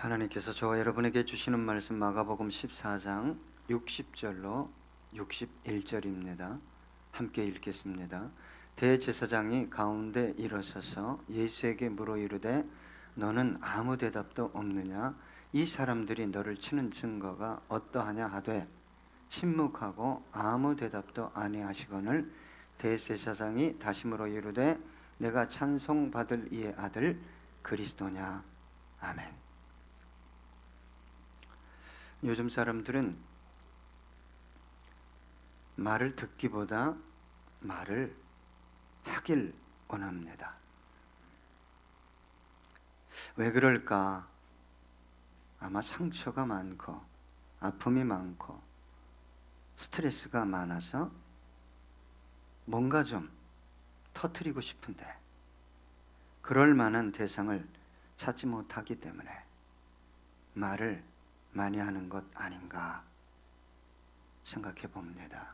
하나님께서 저와 여러분에게 주시는 말씀 마가복음 14장 60절로 61절입니다. 함께 읽겠습니다. 대제사장이 가운데 일어서서 예수에게 물어 이르되 너는 아무 대답도 없느냐? 이 사람들이 너를 치는 증거가 어떠하냐 하되 침묵하고 아무 대답도 아니하시거늘 대제사장이 다시 물어 이르되 내가 찬송받을 이의 아들 그리스도냐? 아멘. 요즘 사람들은 말을 듣기보다 말을 하길 원합니다. 왜 그럴까? 아마 상처가 많고 아픔이 많고 스트레스가 많아서 뭔가 좀 터뜨리고 싶은데 그럴 만한 대상을 찾지 못하기 때문에 말을 많이 하는 것 아닌가 생각해 봅니다.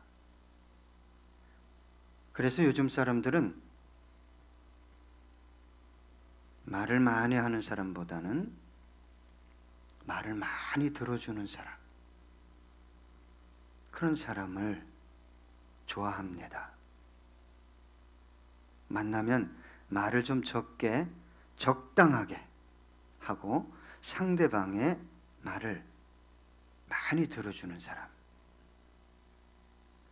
그래서 요즘 사람들은 말을 많이 하는 사람보다는 말을 많이 들어주는 사람, 그런 사람을 좋아합니다. 만나면 말을 좀 적게 적당하게 하고 상대방의 말을 많이 들어주는 사람.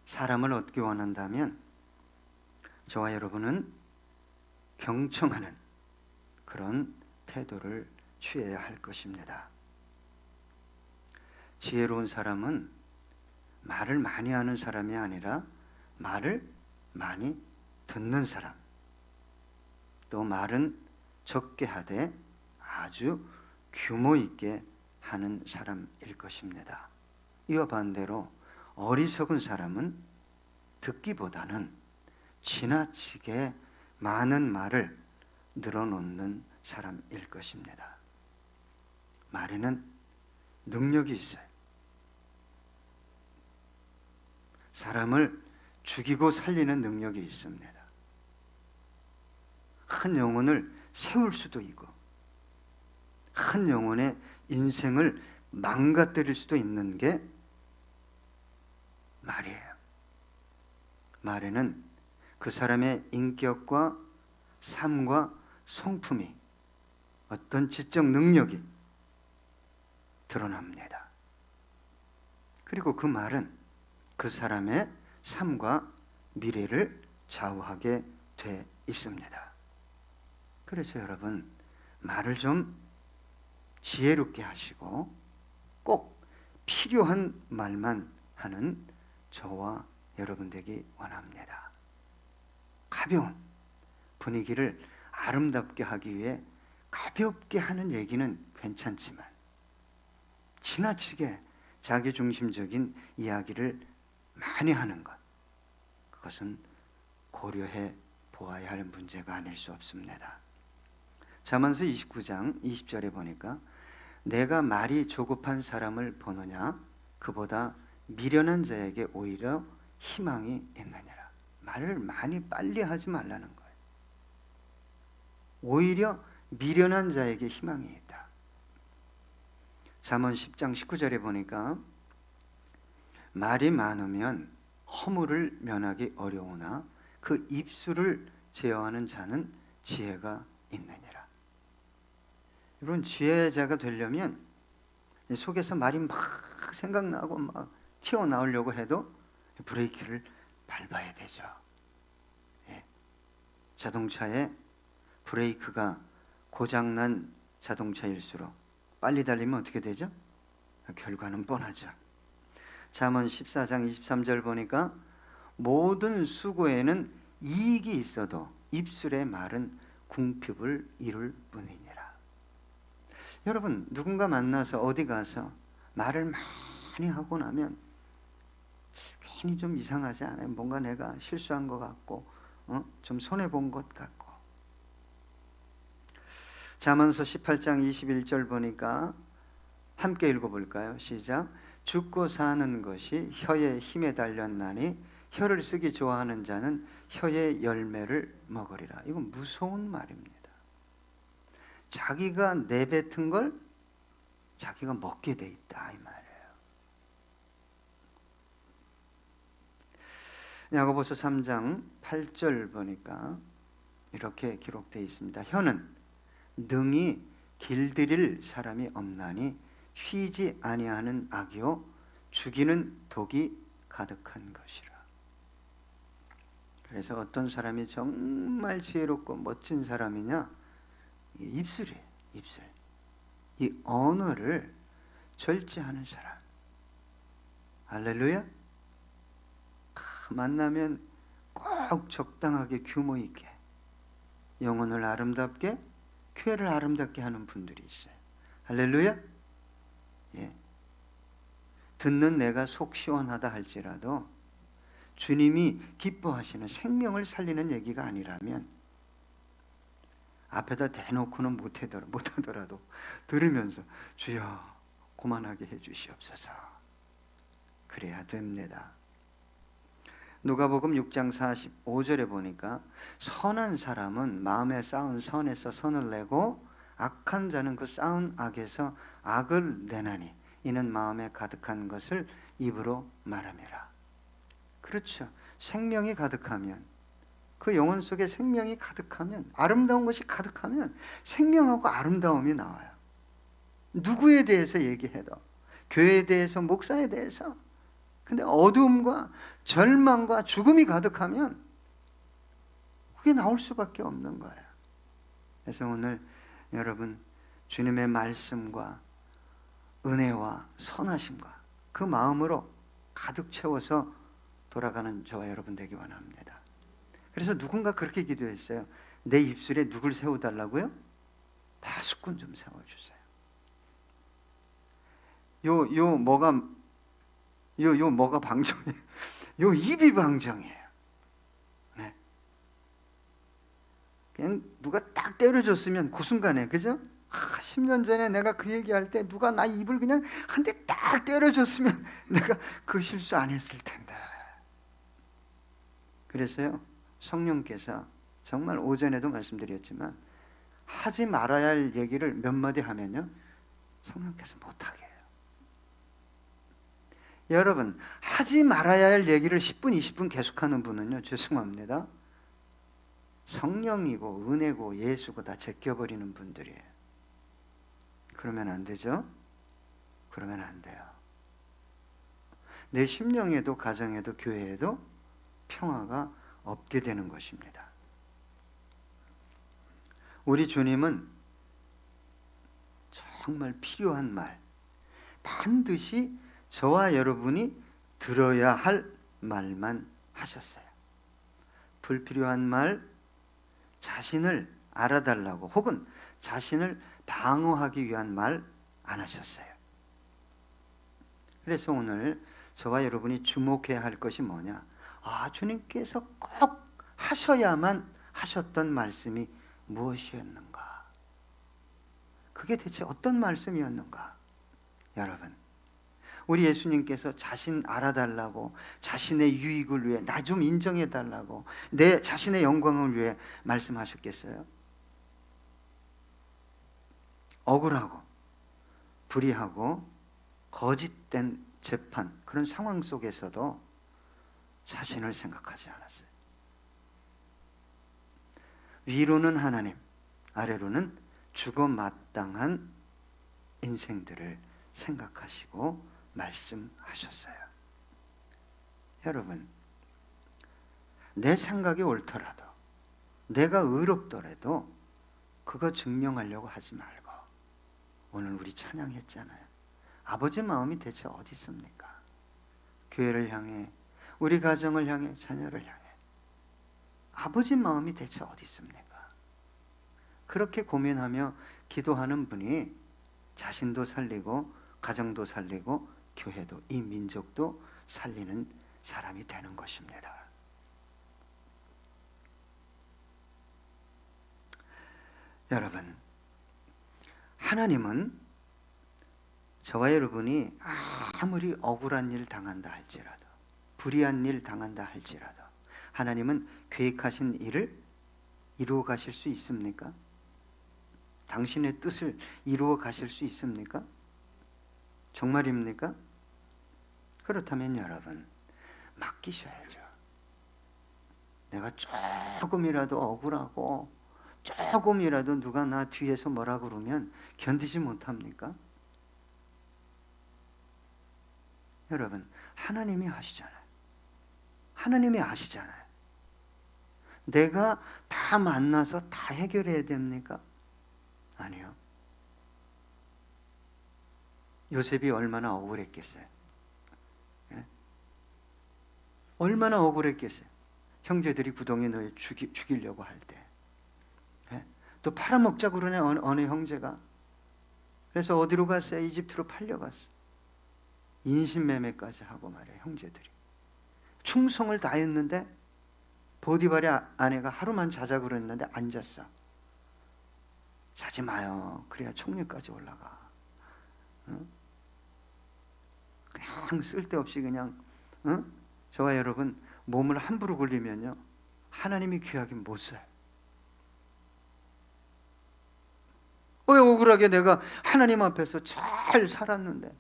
사람을 얻기 원한다면 저와 여러분은 경청하는 그런 태도를 취해야 할 것입니다. 지혜로운 사람은 말을 많이 하는 사람이 아니라 말을 많이 듣는 사람, 또 말은 적게 하되 아주 규모 있게 하는 사람일 것입니다. 이와 반대로 어리석은 사람은 듣기보다는 지나치게 많은 말을 늘어놓는 사람일 것입니다. 말에는 능력이 있어요. 사람을 죽이고 살리는 능력이 있습니다. 한 영혼을 세울 수도 있고 한 영혼의 인생을 망가뜨릴 수도 있는 게 말이에요. 말에는 그 사람의 인격과 삶과 성품이, 어떤 지적 능력이 드러납니다. 그리고 그 말은 그 사람의 삶과 미래를 좌우하게 돼 있습니다. 그래서 여러분, 말을 좀 지혜롭게 하시고 꼭 필요한 말만 하는 저와 여러분 되기 원합니다. 가벼운 분위기를 아름답게 하기 위해 가볍게 하는 얘기는 괜찮지만 지나치게 자기중심적인 이야기를 많이 하는 것, 그것은 고려해 보아야 할 문제가 아닐 수 없습니다. 잠언서 29장 20절에 보니까 내가 말이 조급한 사람을 보느냐 그보다 미련한 자에게 오히려 희망이 있느니라. 말을 많이 빨리 하지 말라는 거예요. 오히려 미련한 자에게 희망이 있다. 잠언 10장 19절에 보니까 말이 많으면 허물을 면하기 어려우나 그 입술을 제어하는 자는 지혜가 있느니라. 이런 지혜자가 되려면 속에서 말이 막 생각나고 막 튀어나오려고 해도 브레이크를 밟아야 되죠. 자동차에 브레이크가 고장난 자동차일수록 빨리 달리면 어떻게 되죠? 결과는 뻔하죠. 잠언 14장 23절 보니까 모든 수고에는 이익이 있어도 입술의 말은 궁핍을 이룰 뿐이니라. 여러분, 누군가 만나서 어디 가서 말을 많이 하고 나면 괜히 좀 이상하지 않아요? 뭔가 내가 실수한 것 같고 좀 손해본 것 같고. 잠언서 18장 21절 보니까 함께 읽어볼까요? 시작. 죽고 사는 것이 혀의 힘에 달렸나니 혀를 쓰기 좋아하는 자는 혀의 열매를 먹으리라. 이건 무서운 말입니다. 자기가 내뱉은 걸 자기가 먹게 돼 있다 이 말이에요. 야고보서 3장 8절 보니까 이렇게 기록되어 있습니다. 혀는 능히 길들일 사람이 없나니 쉬지 아니하는 악이요 죽이는 독이 가득한 것이라. 그래서 어떤 사람이 정말 지혜롭고 멋진 사람이냐? 입술이에요. 입술. 이 언어를 절제하는 사람. 할렐루야. 만나면 꼭 적당하게 규모 있게 영혼을 아름답게 교회를 아름답게 하는 분들이 있어요. 할렐루야. 예. 듣는 내가 속 시원하다 할지라도 주님이 기뻐하시는 생명을 살리는 얘기가 아니라면 앞에다 대놓고는 못하더라도 들으면서 주여 고만하게 해주시옵소서. 그래야 됩니다. 누가복음 6장 45절에 보니까 선한 사람은 마음에 쌓은 선에서 선을 내고 악한 자는 그 쌓은 악에서 악을 내나니 이는 마음에 가득한 것을 입으로 말함이라. 그렇죠. 생명이 가득하면, 그 영혼 속에 생명이 가득하면, 아름다운 것이 가득하면 생명하고 아름다움이 나와요. 누구에 대해서 얘기해도, 교회에 대해서, 목사에 대해서. 근데 어두움과 절망과 죽음이 가득하면 그게 나올 수밖에 없는 거예요. 그래서 오늘 여러분 주님의 말씀과 은혜와 선하심과 그 마음으로 가득 채워서 돌아가는 저와 여러분 되기 원합니다. 그래서 누군가 그렇게 기도했어요. 내 입술에 누굴 세워달라고요? 파수꾼 좀 세워주세요. 뭐가 방정이에요? 요 입이 방정이에요. 네. 그냥 누가 딱 때려줬으면 그 순간에, 그죠? 10년 전에 내가 그 얘기할 때 누가 나 입을 그냥 한 대 딱 때려줬으면 내가 그 실수 안 했을 텐데. 그래서요, 성령께서 정말 오전에도 말씀드렸지만 하지 말아야 할 얘기를 몇 마디 하면요, 성령께서 못하게 해요. 여러분, 하지 말아야 할 얘기를 10분, 20분 계속하는 분은요, 죄송합니다, 성령이고 은혜고 예수고 다 제껴버리는 분들이에요. 그러면 안 되죠? 그러면 안 돼요. 내 심령에도 가정에도 교회에도 평화가 없게 되는 것입니다. 우리 주님은 정말 필요한 말, 반드시 저와 여러분이 들어야 할 말만 하셨어요. 불필요한 말, 자신을 알아달라고 혹은 자신을 방어하기 위한 말 안 하셨어요. 그래서 오늘 저와 여러분이 주목해야 할 것이 뭐냐? 주님께서 꼭 하셔야만 하셨던 말씀이 무엇이었는가? 그게 대체 어떤 말씀이었는가? 여러분, 우리 예수님께서 자신 알아달라고, 자신의 유익을 위해 나 좀 인정해달라고, 내 자신의 영광을 위해 말씀하셨겠어요? 억울하고 불의하고 거짓된 재판, 그런 상황 속에서도 자신을 생각하지 않았어요. 위로는 하나님, 아래로는 죽어 마땅한 인생들을 생각하시고 말씀하셨어요. 여러분, 내 생각이 옳더라도, 내가 의롭더라도 그거 증명하려고 하지 말고, 오늘 우리 찬양했잖아요. 아버지 마음이 대체 어디 있습니까? 교회를 향해, 우리 가정을 향해, 자녀를 향해 아버지 마음이 대체 어디 있습니까? 그렇게 고민하며 기도하는 분이 자신도 살리고 가정도 살리고 교회도, 이 민족도 살리는 사람이 되는 것입니다. 여러분, 하나님은 저와 여러분이 아무리 억울한 일 당한다 할지라도, 불의한 일 당한다 할지라도 하나님은 계획하신 일을 이루어 가실 수 있습니까? 당신의 뜻을 이루어 가실 수 있습니까? 정말입니까? 그렇다면 여러분 맡기셔야죠. 내가 조금이라도 억울하고 조금이라도 누가 나 뒤에서 뭐라 그러면 견디지 못합니까? 여러분 하나님이 아시잖아요. 하나님이 아시잖아요. 내가 다 만나서 다 해결해야 됩니까? 아니요. 요셉이 얼마나 억울했겠어요. 예? 얼마나 억울했겠어요. 형제들이 구덩이에 넣어 죽이려고 할 때. 예? 또 팔아먹자고 그러네 어느 형제가. 그래서 어디로 갔어요? 이집트로 팔려갔어. 인신매매까지 하고 말이에요. 형제들이. 충성을 다했는데 보디발의 아내가 하루만 자자 그랬는데 안 잤어. 자지 마요. 그래야 총리까지 올라가. 응? 그냥 쓸데없이 그냥 응? 저와 여러분 몸을 함부로 굴리면요 하나님이 귀하긴 못 써요. 왜 억울하게 내가 하나님 앞에서 잘 살았는데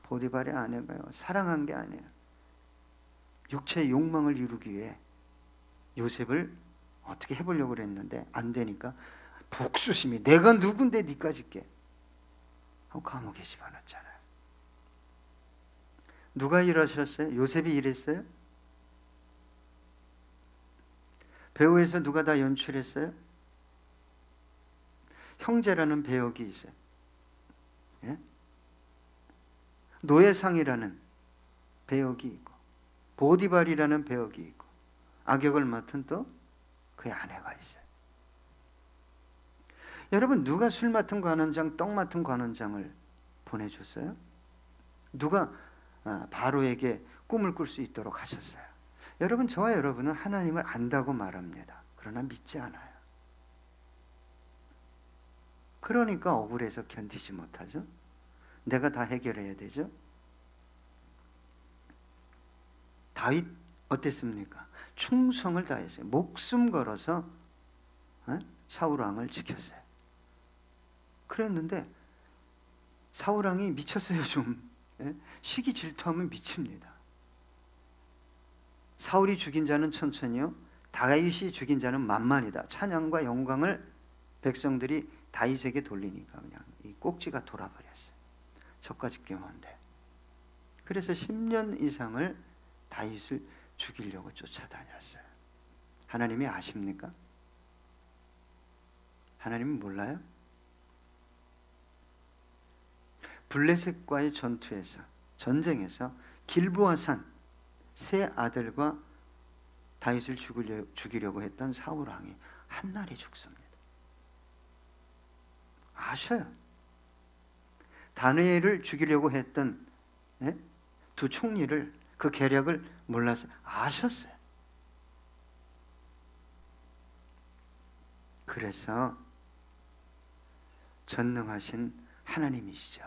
보디발의 아내가요 사랑한 게 아니에요. 육체의 욕망을 이루기 위해 요셉을 어떻게 해보려고 그랬는데 안 되니까 복수심이 내가 누군데 니까지 깨 하고 감옥에 집어넣었잖아요. 누가 일하셨어요? 요셉이 일했어요? 배우에서 누가 다 연출했어요? 형제라는 배역이 있어요. 예? 노예상이라는 배역이 있고 보디발이라는 배역이 있고 악역을 맡은 또 그의 아내가 있어요. 여러분 누가 술 맡은 관원장, 떡 맡은 관원장을 보내줬어요? 누가 바로에게 꿈을 꿀 수 있도록 하셨어요? 여러분 저와 여러분은 하나님을 안다고 말합니다. 그러나 믿지 않아요. 그러니까 억울해서 견디지 못하죠. 내가 다 해결해야 되죠. 다윗 어땠습니까? 충성을 다했어요. 목숨 걸어서 사울 왕을 지켰어요. 그랬는데 사울 왕이 미쳤어요. 좀 시기 질투하면 미칩니다. 사울이 죽인 자는 천천히요 다윗이 죽인 자는 만만이다. 찬양과 영광을 백성들이 다윗에게 돌리니까 그냥 이 꼭지가 돌아버렸어요. 저까지 깨면데 그래서 10년 이상을 다윗을 죽이려고 쫓아다녔어요. 하나님이 아십니까? 하나님은 몰라요? 블레셋과의 전쟁에서 길보아산 세 아들과 다윗을 죽이려고 했던 사울 왕이 한날에 죽습니다. 아셔요. 다니엘을 죽이려고 했던 두 총리를 그 계략을 몰라서 아셨어요. 그래서 전능하신 하나님이시죠.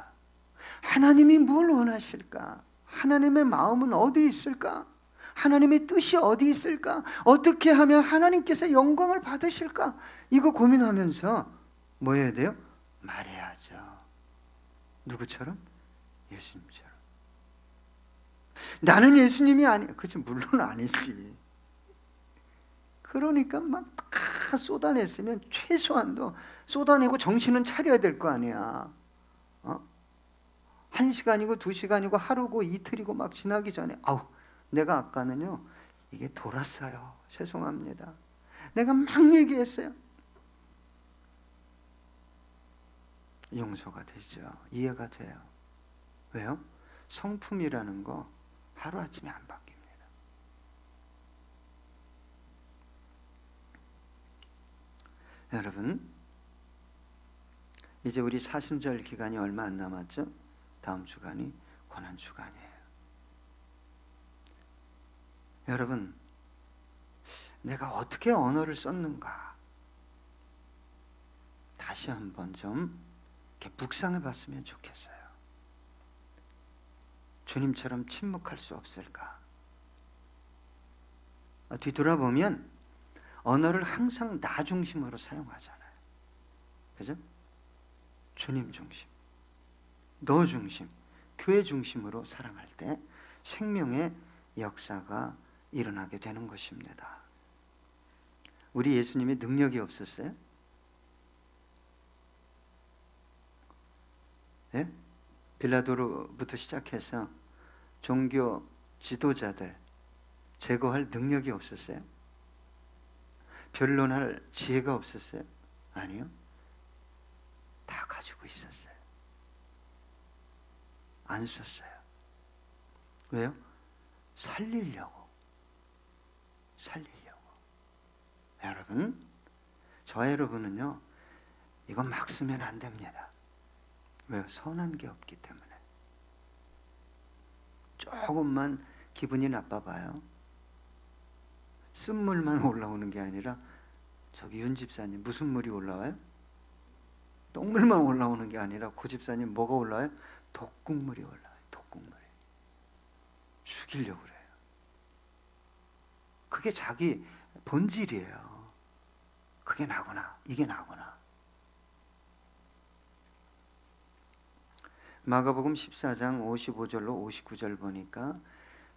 하나님이 뭘 원하실까? 하나님의 마음은 어디 있을까? 하나님의 뜻이 어디 있을까? 어떻게 하면 하나님께서 영광을 받으실까? 이거 고민하면서 뭐 해야 돼요? 말해야죠. 누구처럼? 예수님처럼. 나는 예수님이 아니야. 그치, 물론 아니지. 그러니까 막 다 쏟아냈으면 최소한도 쏟아내고 정신은 차려야 될 거 아니야. 1시간이고 2시간이고 하루고 이틀이고 막 지나기 전에 내가 아까는요 이게 돌았어요. 죄송합니다. 내가 막 얘기했어요. 용서가 되죠. 이해가 돼요. 왜요? 성품이라는 거 하루아침에 안 바뀝니다. 여러분 이제 우리 사순절 기간이 얼마 안 남았죠? 다음 주간이 고난주간이에요. 여러분 내가 어떻게 언어를 썼는가 다시 한번 좀 이렇게 묵상해 봤으면 좋겠어요. 주님처럼 침묵할 수 없을까? 뒤돌아보면 언어를 항상 나 중심으로 사용하잖아요. 그죠? 주님 중심. 너 중심, 교회 중심으로 사랑할 때 생명의 역사가 일어나게 되는 것입니다. 우리 예수님이 능력이 없었어요? 예? 빌라도로부터 시작해서 종교 지도자들 제거할 능력이 없었어요? 변론할 지혜가 없었어요? 아니요. 다 가지고 있었어요. 안 썼어요. 왜요? 살리려고. 여러분, 저와 여러분은요, 이건 막 쓰면 안 됩니다. 왜요? 선한 게 없기 때문에. 조금만 기분이 나빠봐요. 쓴물만 올라오는 게 아니라, 저기 윤 집사님 무슨 물이 올라와요? 똥물만 올라오는 게 아니라 고 집사님 뭐가 올라와요? 독국물이 올라와요. 독국물이. 죽이려고 그래요. 그게 자기 본질이에요. 그게 나구나, 이게 나구나. 마가복음 14장 55절로 59절 보니까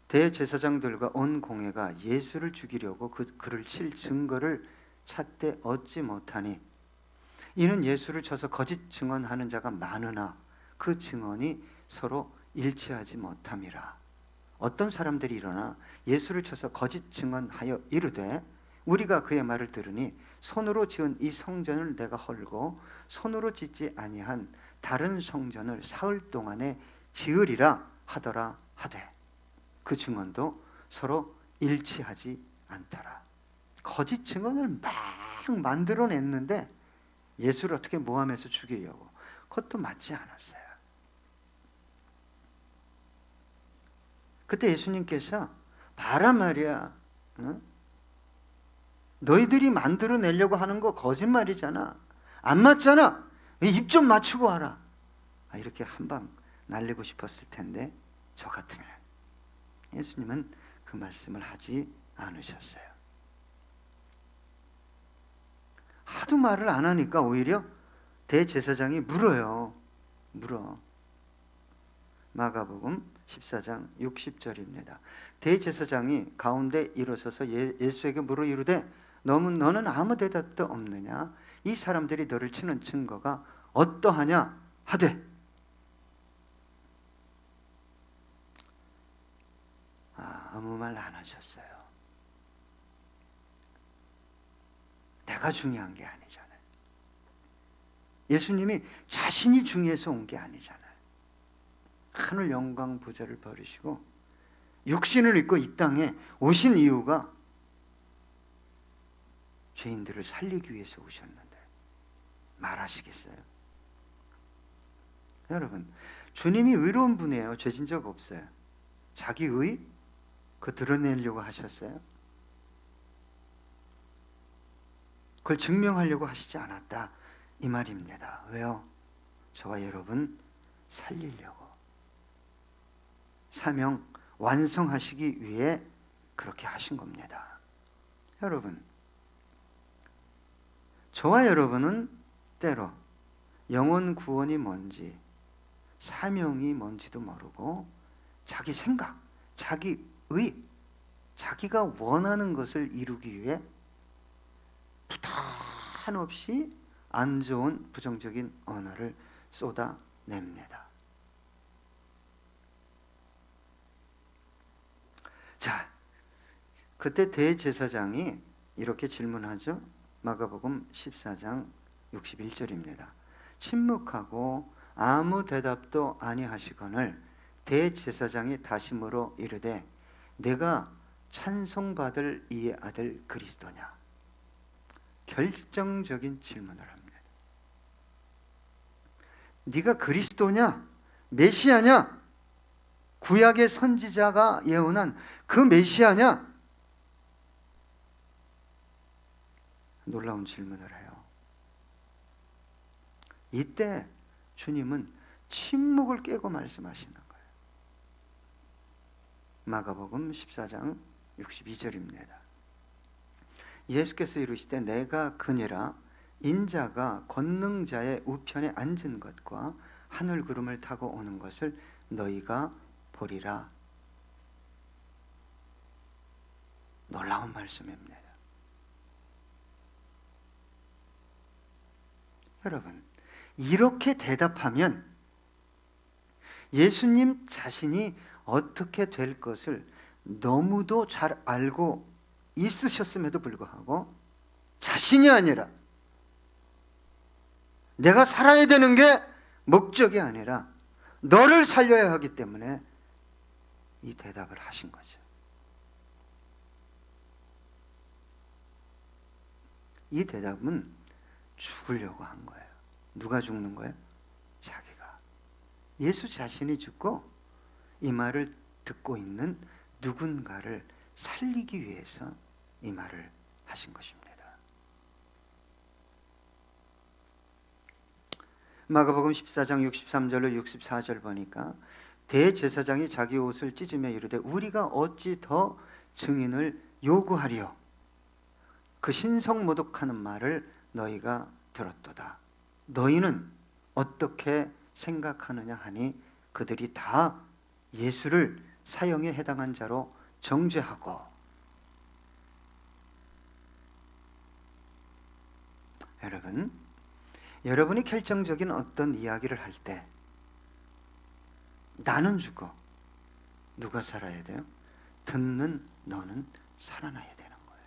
대제사장들과 온 공회가 예수를 죽이려고 그를 칠 증거를 찾되 얻지 못하니 이는 예수를 쳐서 거짓 증언하는 자가 많으나 그 증언이 서로 일치하지 못함이라. 어떤 사람들이 일어나 예수를 쳐서 거짓 증언하여 이르되 우리가 그의 말을 들으니 손으로 지은 이 성전을 내가 헐고 손으로 짓지 아니한 다른 성전을 사흘 동안에 지으리라 하더라 하되 그 증언도 서로 일치하지 않더라. 거짓 증언을 막 만들어냈는데 예수를 어떻게 모함해서 죽이려고, 그것도 맞지 않았어요. 그때 예수님께서 봐라 말이야, 응? 너희들이 만들어내려고 하는 거 거짓말이잖아. 안 맞잖아. 입 좀 맞추고 와라. 이렇게 한 방 날리고 싶었을 텐데 저 같으면 예수님은 그 말씀을 하지 않으셨어요. 하도 말을 안 하니까 오히려 대제사장이 물어요. 마가복음 14장 60절입니다. 대제사장이 가운데 일어서서 예수에게 물어 이르되 너는 아무 대답도 없느냐? 이 사람들이 너를 치는 증거가 어떠하냐 하되 아무 말 안 하셨어요. 내가 중요한 게 아니잖아요. 예수님이 자신이 중요해서 온 게 아니잖아요. 하늘 영광 보좌를 버리시고 육신을 입고 이 땅에 오신 이유가 죄인들을 살리기 위해서 오셨는데 말하시겠어요? 여러분, 주님이 의로운 분이에요. 죄진 적 없어요. 자기 의? 그거 드러내려고 하셨어요? 그걸 증명하려고 하시지 않았다, 이 말입니다. 왜요? 저와 여러분 살리려고, 사명 완성하시기 위해 그렇게 하신 겁니다. 여러분, 저와 여러분은 때로 영혼 구원이 뭔지, 사명이 뭔지도 모르고 자기 생각, 자기 의, 자기가 원하는 것을 이루기 위해 부탄 없이 안 좋은 부정적인 언어를 쏟아냅니다. 자, 그때 대제사장이 이렇게 질문하죠. 마가복음 14장 61절입니다. 침묵하고 아무 대답도 아니하시거늘 대제사장이 다시 물어 이르되 내가 찬송받을 이 아들 그리스도냐? 결정적인 질문을 합니다. 네가 그리스도냐? 메시아냐? 구약의 선지자가 예언한 그 메시아냐? 놀라운 질문을 해요. 이때 주님은 침묵을 깨고 말씀하시는 거예요. 마가복음 14장 62절입니다. 예수께서 이르시되 내가 그니라 인자가 권능자의 우편에 앉은 것과 하늘 구름을 타고 오는 것을 너희가 보리라. 놀라운 말씀입니다. 여러분, 이렇게 대답하면 예수님 자신이 어떻게 될 것을 너무도 잘 알고 있으셨음에도 불구하고 자신이 아니라 내가 살아야 되는 게 목적이 아니라 너를 살려야 하기 때문에 이 대답을 하신 거죠. 이 대답은 죽으려고 한 거예요. 누가 죽는 거예요? 자기가. 예수 자신이 죽고 이 말을 듣고 있는 누군가를 살리기 위해서 이 말을 하신 것입니다. 마가복음 14장 63절로 64절 보니까 대제사장이 자기 옷을 찢으며 이르되 우리가 어찌 더 증인을 요구하리요? 그 신성모독하는 말을 너희가 들었도다. 너희는 어떻게 생각하느냐 하니 그들이 다 예수를 사형에 해당한 자로 정죄하고, 여러분이 결정적인 어떤 이야기를 할 때 나는 죽어 누가 살아야 돼요? 듣는 너는 살아나야 되는 거예요.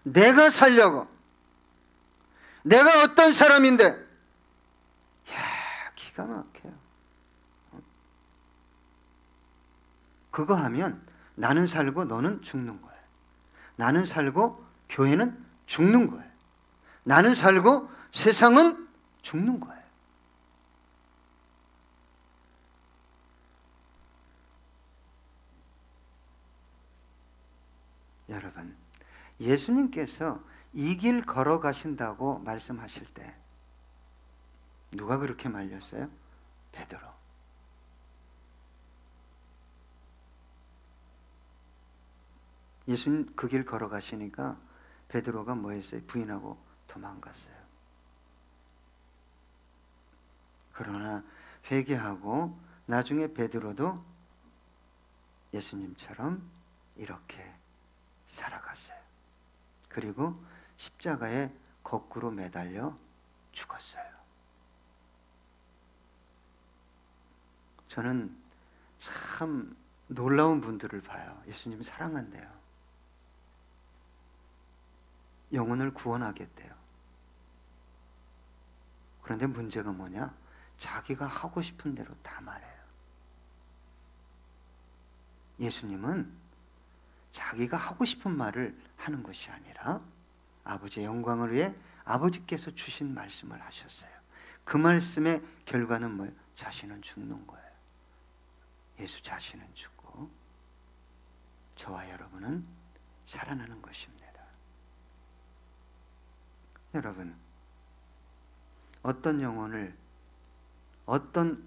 내가 살려고, 내가 어떤 사람인데, 야, 기가 막혀요. 그거 하면 나는 살고 너는 죽는 거예요. 나는 살고 교회는 죽는 거예요. 나는 살고 세상은 죽는 거예요. 여러분, 예수님께서 이 길 걸어가신다고 말씀하실 때 누가 그렇게 말렸어요? 베드로. 예수님 그 길 걸어가시니까 베드로가 뭐 했어요? 부인하고 도망갔어요. 그러나 회개하고 나중에 베드로도 예수님처럼 이렇게 살아갔어요. 그리고 십자가에 거꾸로 매달려 죽었어요. 저는 참 놀라운 분들을 봐요. 예수님이 사랑한대요. 영혼을 구원하겠대요. 그런데 문제가 뭐냐? 자기가 하고 싶은 대로 다 말해요. 예수님은 자기가 하고 싶은 말을 하는 것이 아니라 아버지의 영광을 위해 아버지께서 주신 말씀을 하셨어요. 그 말씀의 결과는 뭐예요? 자신은 죽는 거예요. 예수 자신은 죽고 저와 여러분은 살아나는 것입니다. 여러분, 어떤 영혼을, 어떤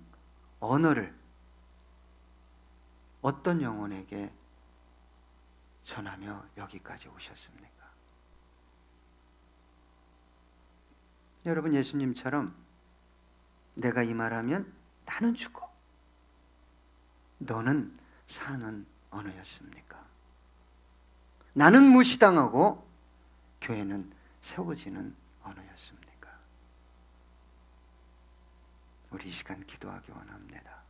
언어를 어떤 영혼에게 전하며 여기까지 오셨습니까? 여러분, 예수님처럼 내가 이 말하면 나는 죽어 너는 사는 언어였습니까? 나는 무시당하고 교회는 세워지는 언어였습니까? 우리 이 시간 기도하기 원합니다.